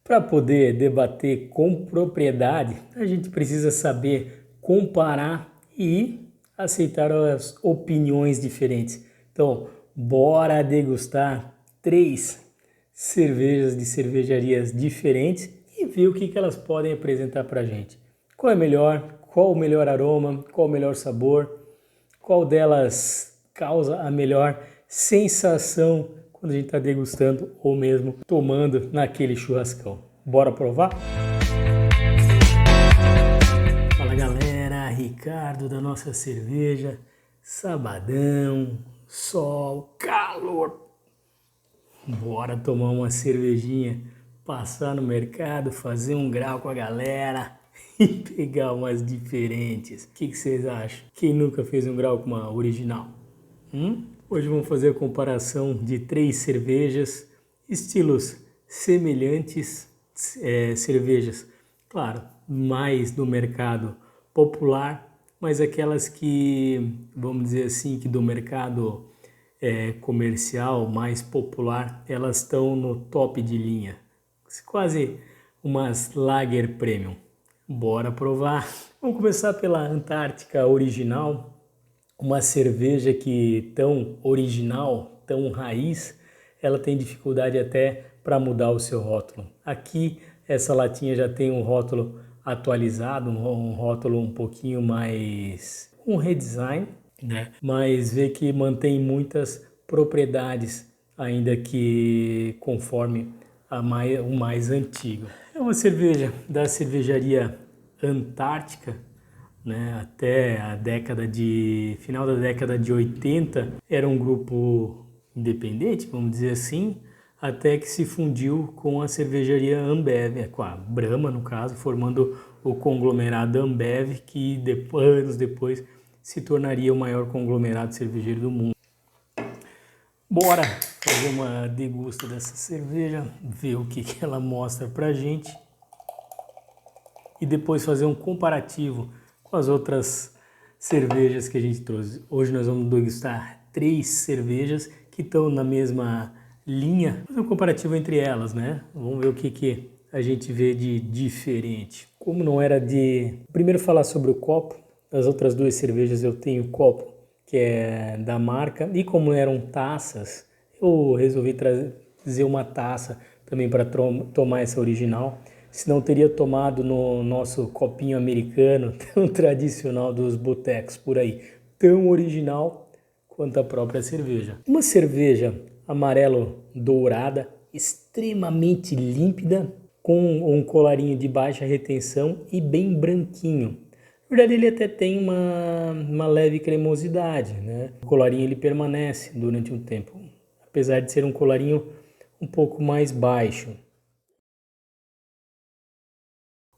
Para poder debater com propriedade, a gente precisa saber comparar e aceitar as opiniões diferentes. Então, bora degustar 3 cervejas de cervejarias diferentes e ver o que elas podem apresentar para a gente. Qual é melhor? Qual o melhor aroma? Qual o melhor sabor? Qual delas causa a melhor sensação quando a gente está degustando ou mesmo tomando naquele churrascão? Bora provar? Fala galera, Ricardo da Nossa Cerveja, sabadão, sol, calor. Bora tomar uma cervejinha, passar no mercado, fazer um grau com a galera e pegar umas diferentes. O que vocês acham? Quem nunca fez um grau com uma original? Hoje vamos fazer a comparação de 3 cervejas, estilos semelhantes, cervejas, claro, mais do mercado popular, mas aquelas que, vamos dizer assim, que do mercado comercial, mais popular, elas estão no top de linha. Quase umas Lager Premium. Bora provar! Vamos começar pela Antártica Original, uma cerveja que tão original, tão raiz, ela tem dificuldade até para mudar o seu rótulo. Aqui essa latinha já tem um rótulo atualizado, um rótulo um pouquinho mais, um redesign, né? Mas vê que mantém muitas propriedades, ainda que conforme o mais antigo. É uma cerveja da cervejaria Antártica, né? Até a final da década de 80 era um grupo independente, vamos dizer assim, até que se fundiu com a cervejaria Ambev, com a Brahma no caso, formando o conglomerado Ambev, que anos depois se tornaria o maior conglomerado cervejeiro do mundo. Bora fazer uma degusta dessa cerveja, ver o que ela mostra pra gente e depois fazer um comparativo com as outras cervejas que a gente trouxe. Hoje nós vamos degustar 3 cervejas que estão na mesma linha, fazer um comparativo entre elas, né? Vamos ver o que a gente vê de diferente. Como não era de... Primeiro falar sobre o copo. Das outras 2 cervejas eu tenho copo, que é da marca, e como eram taças, eu resolvi trazer uma taça também para tomar essa original. Senão teria tomado no nosso copinho americano, tão tradicional dos botecos por aí, tão original quanto a própria cerveja. Uma cerveja amarelo dourada, extremamente límpida, com um colarinho de baixa retenção e bem branquinho. Na verdade ele até tem uma leve cremosidade, né? O colarinho ele permanece durante um tempo, apesar de ser um colarinho um pouco mais baixo.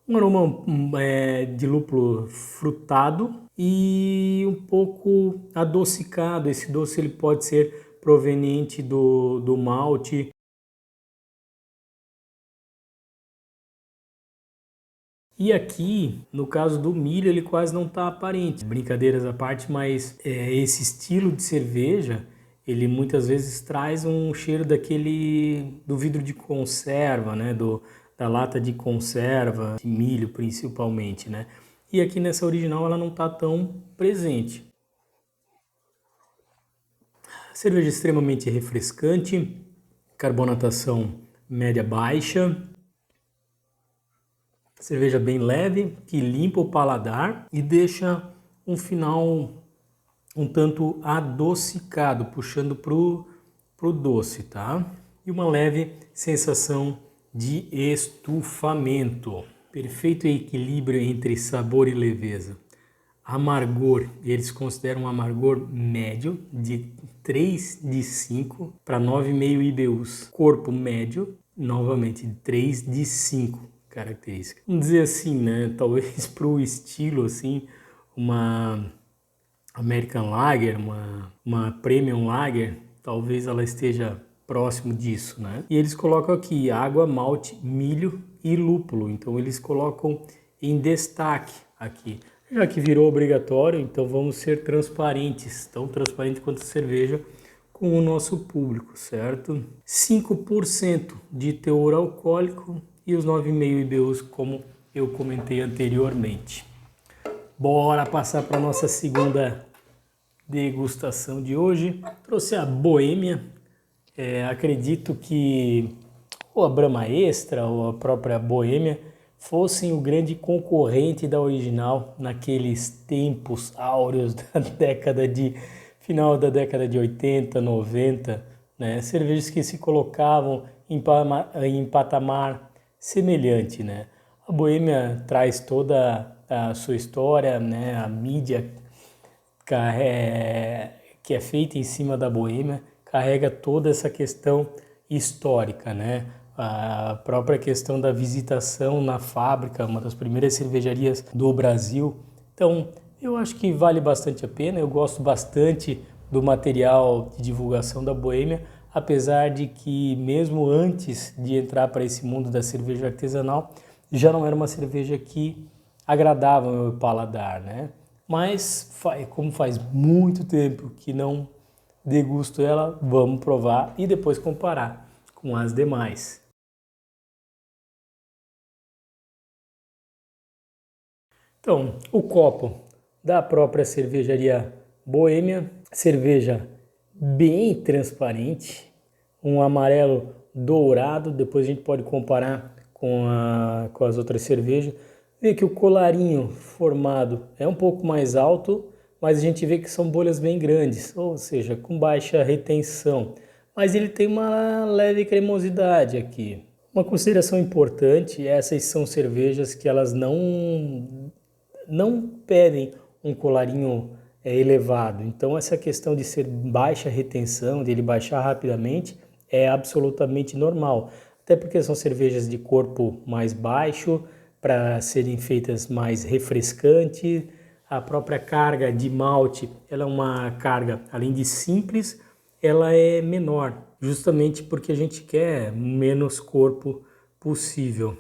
Um aroma de lúpulo frutado e um pouco adocicado. Esse doce ele pode ser proveniente do malte. E aqui, no caso do milho, ele quase não está aparente. Brincadeiras à parte, mas esse estilo de cerveja, ele muitas vezes traz um cheiro do vidro de conserva, né? Da lata de conserva, de milho principalmente, né? E aqui nessa original ela não está tão presente. Cerveja extremamente refrescante, carbonatação média baixa, cerveja bem leve, que limpa o paladar e deixa um final um tanto adocicado, puxando pro doce, tá? E uma leve sensação de estufamento. Perfeito equilíbrio entre sabor e leveza. Amargor, eles consideram um amargor médio de 3 de 5 para 9,5 IBUs. Corpo médio, novamente, de 3 de 5 características. Vamos dizer assim, né? Talvez para o estilo, assim, uma American Lager, uma Premium Lager, talvez ela esteja próximo disso, né? E eles colocam aqui água, malte, milho e lúpulo. Então eles colocam em destaque aqui. Já que virou obrigatório, então vamos ser transparentes, tão transparente quanto a cerveja, com o nosso público, certo? 5% de teor alcoólico e os 9,5 IBUs, como eu comentei anteriormente. Bora passar para a nossa segunda degustação de hoje. Trouxe a Boêmia. Acredito que ou a Brahma Extra ou a própria Boêmia fossem o grande concorrente da original naqueles tempos áureos da final da década de 80, 90, né? Cervejas que se colocavam em patamar semelhante, né? A Boêmia traz toda a sua história, né? A mídia que é feita em cima da Boêmia carrega toda essa questão histórica, né? A própria questão da visitação na fábrica, uma das primeiras cervejarias do Brasil. Então, eu acho que vale bastante a pena. Eu gosto bastante do material de divulgação da Boêmia, apesar de que mesmo antes de entrar para esse mundo da cerveja artesanal, já não era uma cerveja que agradava o meu paladar, né? Mas como faz muito tempo que não degusto ela, vamos provar e depois comparar com as demais. Então, o copo da própria cervejaria Boêmia, cerveja bem transparente, um amarelo dourado, depois a gente pode comparar com as outras cervejas. Vê que o colarinho formado é um pouco mais alto, mas a gente vê que são bolhas bem grandes, ou seja, com baixa retenção. Mas ele tem uma leve cremosidade aqui. Uma consideração importante, essas são cervejas que elas não pedem um colarinho elevado. Então essa questão de ser baixa retenção, de ele baixar rapidamente, é absolutamente normal. Até porque são cervejas de corpo mais baixo, para serem feitas mais refrescantes. A própria carga de malte, ela é uma carga, além de simples, ela é menor, justamente porque a gente quer menos corpo possível.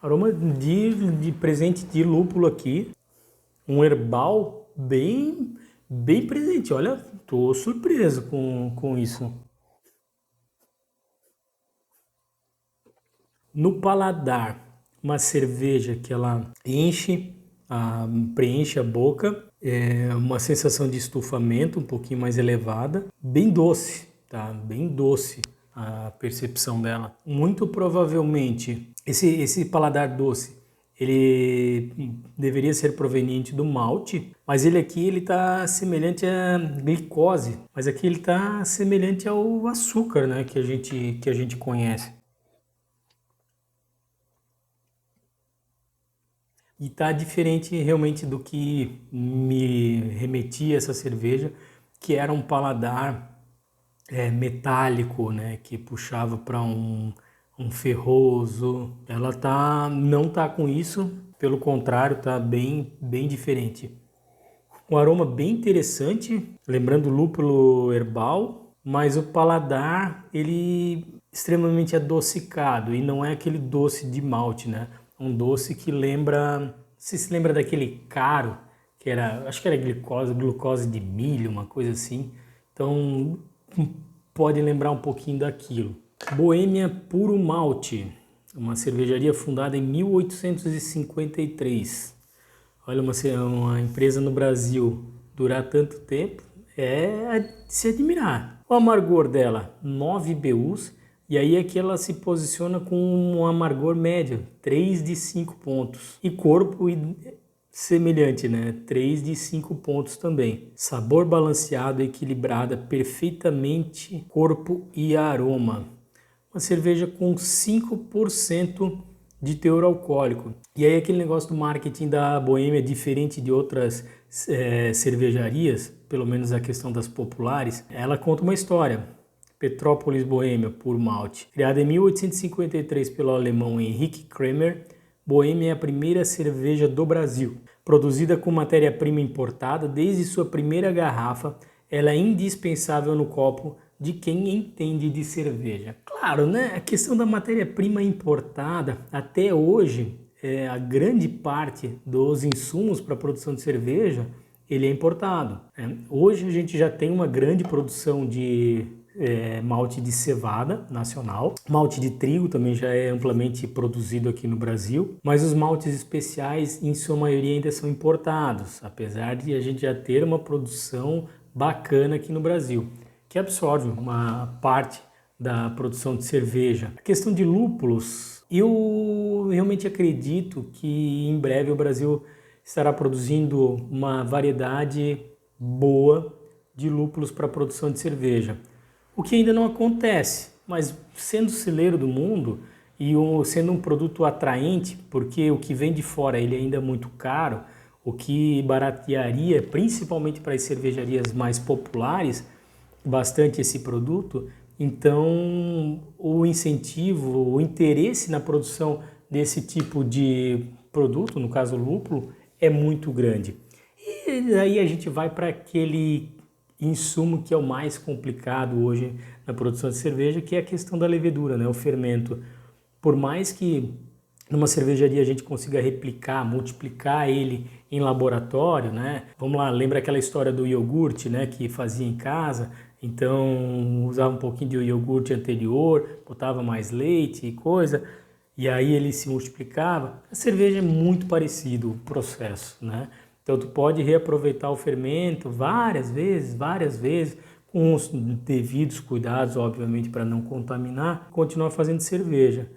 Aroma de presente de lúpulo aqui, um herbal bem presente. Olha, tô surpreso com isso. No paladar, uma cerveja que ela preenche a boca, é uma sensação de estufamento um pouquinho mais elevada, bem doce, tá? Bem doce a percepção dela. Muito provavelmente esse paladar doce, ele deveria ser proveniente do malte, mas ele aqui ele tá semelhante à glicose, mas aqui ele tá semelhante ao açúcar, né, que a gente conhece. E tá diferente realmente do que me remetia essa cerveja, que era um paladar metálico, né, que puxava para um ferroso. Ela não tá com isso, pelo contrário, tá bem diferente. Um aroma bem interessante, lembrando lúpulo herbal, mas o paladar ele extremamente adocicado e não é aquele doce de malte, né? Um doce que lembra, você se lembra daquele caro, que era, acho que era glucose de milho, uma coisa assim. Então, pode lembrar um pouquinho daquilo. Boêmia Puro Malte, uma cervejaria fundada em 1853. Olha, uma empresa no Brasil durar tanto tempo é de se admirar. O amargor dela, 9 BUs, e aí aqui ela se posiciona com um amargor médio, 3 de 5 pontos. E corpo semelhante, né? 3 de 5 pontos também. Sabor balanceado, equilibrada, perfeitamente corpo e aroma. Uma cerveja com 5% de teor alcoólico. E aí aquele negócio do marketing da Boêmia, diferente de outras cervejarias, pelo menos a questão das populares, ela conta uma história. Petrópolis Boêmia Puro Malte. Criada em 1853 pelo alemão Henrique Kremer, Boêmia é a primeira cerveja do Brasil. Produzida com matéria-prima importada, desde sua primeira garrafa, ela é indispensável no copo de quem entende de cerveja. Claro, né? A questão da matéria-prima importada, até hoje, a grande parte dos insumos para a produção de cerveja, ele é importado. Hoje a gente já tem uma grande produção de malte de cevada nacional. Malte de trigo também já é amplamente produzido aqui no Brasil, mas os maltes especiais, em sua maioria, ainda são importados, apesar de a gente já ter uma produção bacana aqui no Brasil, que absorve uma parte da produção de cerveja. A questão de lúpulos, eu realmente acredito que em breve o Brasil estará produzindo uma variedade boa de lúpulos para a produção de cerveja. O que ainda não acontece, mas sendo celeiro do mundo e sendo um produto atraente, porque o que vem de fora ele ainda é muito caro, o que baratearia, principalmente para as cervejarias mais populares, bastante esse produto. Então o incentivo, o interesse na produção desse tipo de produto, no caso lúpulo, é muito grande. E aí a gente vai para aquele insumo que é o mais complicado hoje na produção de cerveja, que é a questão da levedura, né? O fermento. Por mais que numa cervejaria a gente consiga replicar, multiplicar ele em laboratório, né? Vamos lá, lembra aquela história do iogurte, né? Que fazia em casa, então usava um pouquinho de iogurte anterior, botava mais leite e coisa, e aí ele se multiplicava. A cerveja é muito parecido o processo, né? Então tu pode reaproveitar o fermento várias vezes, com os devidos cuidados, obviamente, para não contaminar, continuar fazendo cerveja.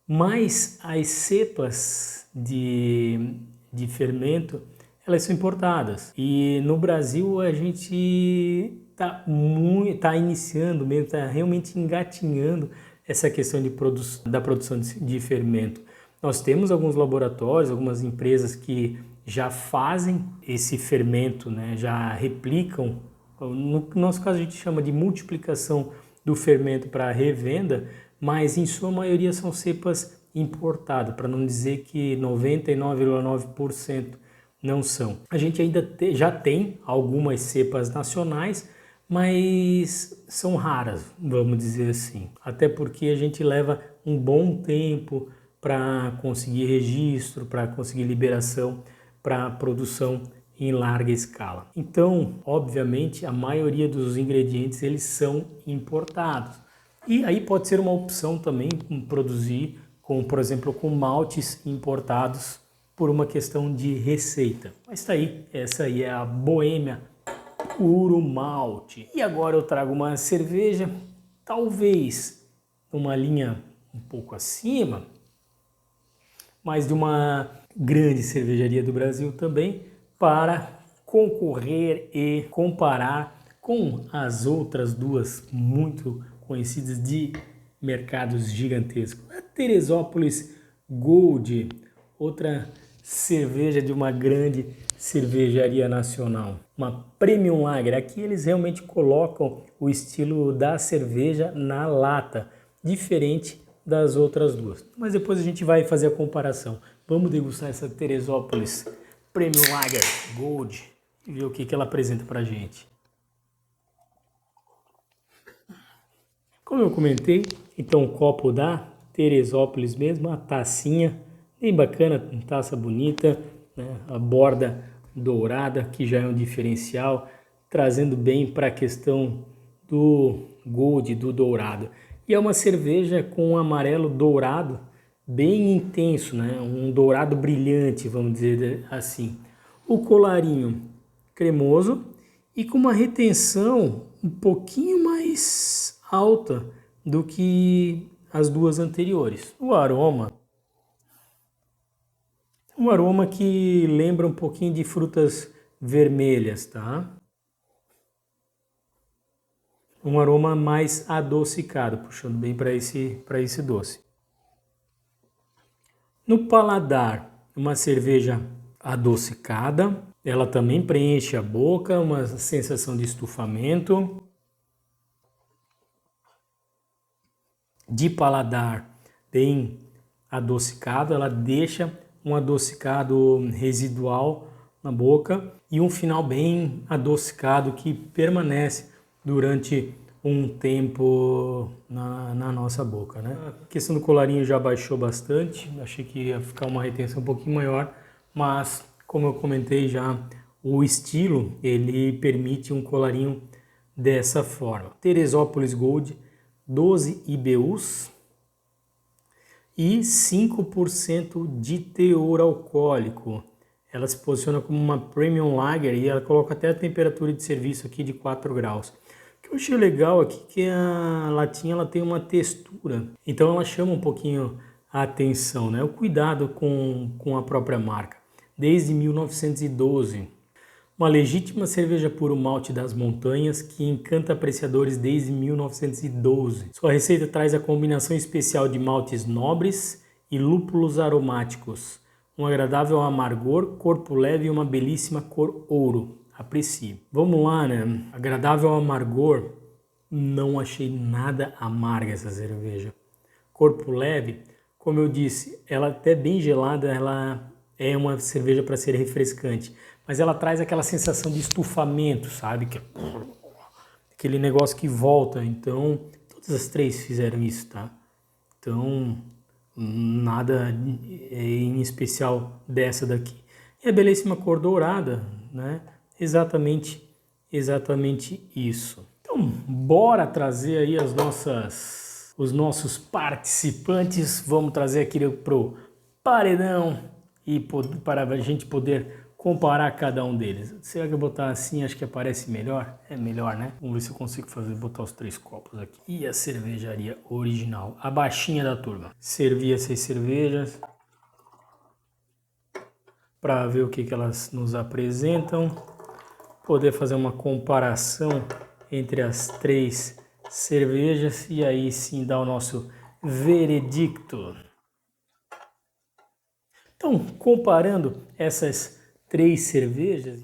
Mas as cepas de fermento, elas são importadas. E no Brasil a gente está iniciando mesmo, está realmente engatinhando essa questão da produção de fermento. Nós temos alguns laboratórios, algumas empresas que já fazem esse fermento, né? Já replicam. No nosso caso a gente chama de multiplicação do fermento para revenda, mas em sua maioria são cepas importadas, para não dizer que 99,9% não são. A gente ainda já tem algumas cepas nacionais, mas são raras, vamos dizer assim. Até porque a gente leva um bom tempo para conseguir registro, para conseguir liberação para produção em larga escala. Então, obviamente, a maioria dos ingredientes eles são importados. E aí pode ser uma opção também produzir por exemplo, com maltes importados por uma questão de receita. Mas tá aí, essa aí é a Boêmia Puro Malte. E agora eu trago uma cerveja, talvez uma linha um pouco acima, mas de uma grande cervejaria do Brasil também, para concorrer e comparar com as outras duas muito conhecidas de mercados gigantescos. A Teresópolis Gold, outra cerveja de uma grande cervejaria nacional. Uma Premium Lager. Aqui eles realmente colocam o estilo da cerveja na lata, diferente das outras duas. Mas depois a gente vai fazer a comparação. Vamos degustar essa Teresópolis Premium Lager Gold e ver o que ela apresenta pra gente. Como eu comentei, então o copo da Teresópolis mesmo, a tacinha bem bacana, taça bonita, né? A borda dourada, que já é um diferencial, trazendo bem para a questão do gold, do dourado. E é uma cerveja com um amarelo dourado bem intenso, né? Um dourado brilhante, vamos dizer assim. O colarinho cremoso e com uma retenção um pouquinho mais alta do que as duas anteriores. O aroma, um aroma que lembra um pouquinho de frutas vermelhas, tá? Um aroma mais adocicado, puxando bem para esse doce. No paladar, uma cerveja adocicada, ela também preenche a boca, uma sensação de estufamento. De paladar bem adocicado, ela deixa um adocicado residual na boca e um final bem adocicado que permanece durante um tempo na nossa boca, né? A questão do colarinho já baixou bastante, achei que ia ficar uma retenção um pouquinho maior, mas como eu comentei já, o estilo ele permite um colarinho dessa forma. Teresópolis Gold, 12 IBUs e 5% de teor alcoólico. Ela se posiciona como uma Premium Lager e ela coloca até a temperatura de serviço aqui de 4 graus. O que eu achei legal aqui é que a latinha ela tem uma textura, então ela chama um pouquinho a atenção, né? O cuidado com a própria marca. Desde 1912. Uma legítima cerveja puro malte das montanhas que encanta apreciadores desde 1912. Sua receita traz a combinação especial de maltes nobres e lúpulos aromáticos. Um agradável amargor, corpo leve e uma belíssima cor ouro. Aprecie. Vamos lá, né? Agradável amargor, não achei nada amarga essa cerveja. Corpo leve, como eu disse, ela até bem gelada, ela é uma cerveja para ser refrescante. Mas ela traz aquela sensação de estufamento, sabe? Aquele negócio que volta. Então, todas as três fizeram isso, tá? Então, nada em especial dessa daqui. E a belíssima cor dourada, né? Exatamente isso. Então, bora trazer aí os nossos participantes. Vamos trazer aqui pro paredão e para a gente poder comparar cada um deles. Será que eu botar assim, acho que aparece melhor? É melhor, né? Vamos ver se eu consigo botar os 3 copos aqui. E a cervejaria original, a baixinha da turma. Servi essas cervejas para ver o que elas nos apresentam. Poder fazer uma comparação entre as 3 cervejas e aí sim dar o nosso veredicto. Então, comparando essas 3 cervejas,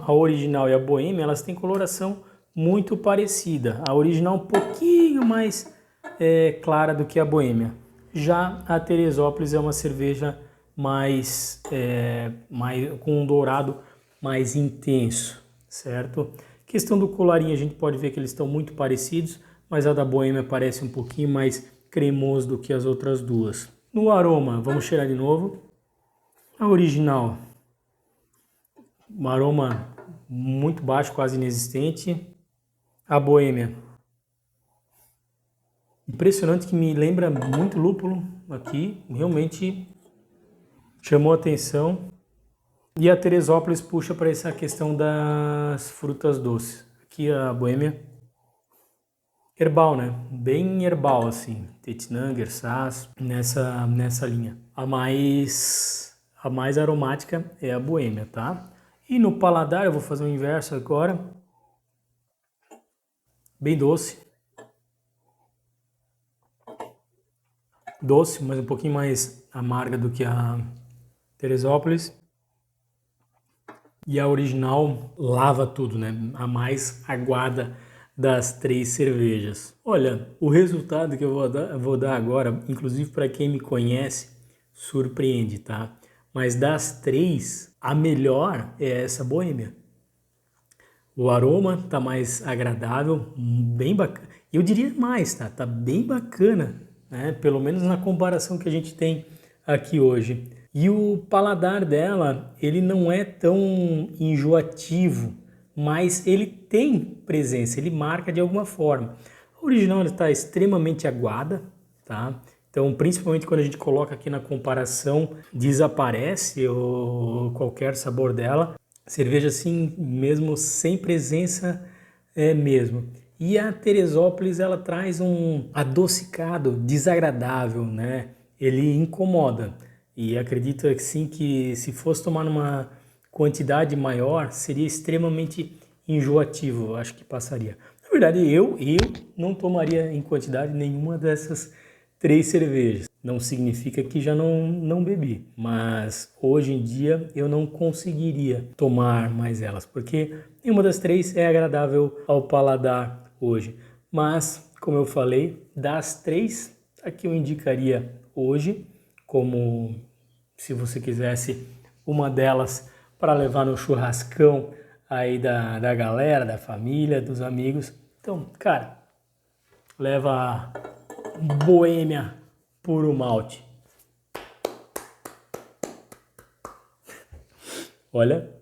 a original e a boêmia, elas têm coloração muito parecida. A original um pouquinho mais clara do que a boêmia. Já a Teresópolis é uma cerveja mais com um dourado mais intenso, certo? Questão do colarinho, a gente pode ver que eles estão muito parecidos, mas a da boêmia parece um pouquinho mais cremoso do que as outras duas. No aroma, vamos cheirar de novo. A original, um aroma muito baixo, quase inexistente. A boêmia, impressionante, que me lembra muito lúpulo aqui, realmente chamou a atenção. E a Teresópolis puxa para essa questão das frutas doces. Aqui a boêmia, herbal, né? Bem herbal assim, Teitnanger, Saaz, nessa linha. A mais aromática é a boêmia, tá? E no paladar, eu vou fazer o inverso agora. Bem doce. Doce, mas um pouquinho mais amarga do que a Teresópolis. E a original lava tudo, né? A mais aguada das 3 cervejas. Olha, o resultado que eu vou dar agora, inclusive para quem me conhece, surpreende, tá? Mas das 3, a melhor é essa boêmia. O aroma tá mais agradável, bem bacana. Eu diria mais, tá? Tá bem bacana, né? Pelo menos na comparação que a gente tem aqui hoje. E o paladar dela, ele não é tão enjoativo, mas ele tem presença, ele marca de alguma forma. A original está extremamente aguada, tá? Então, principalmente quando a gente coloca aqui na comparação, desaparece qualquer sabor dela. Cerveja assim, mesmo sem presença, é mesmo. E a Teresópolis, ela traz um adocicado desagradável, né? Ele incomoda. E acredito que sim, que se fosse tomar numa quantidade maior, seria extremamente enjoativo. Acho que passaria. Na verdade, eu não tomaria em quantidade nenhuma dessas 3 cervejas. Não significa que já não bebi, mas hoje em dia eu não conseguiria tomar mais elas, porque nenhuma das 3 é agradável ao paladar hoje. Mas, como eu falei, das 3, a que eu indicaria hoje, como se você quisesse uma delas para levar no churrascão aí da galera, da família, dos amigos. Então, cara, leva a Boêmia Puro Malte. Olha,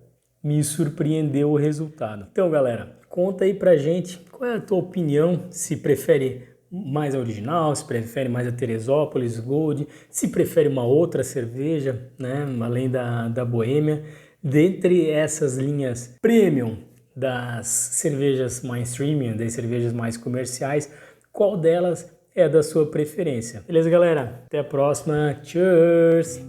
me surpreendeu o resultado. Então, galera, Conta aí pra gente qual é a tua opinião, se prefere mais a original, se prefere mais a Teresópolis Gold, se prefere uma outra cerveja, né, além da Boêmia. Dentre essas linhas premium das cervejas mainstream, das cervejas mais comerciais, qual delas é da sua preferência? Beleza, galera? Até a próxima. Cheers!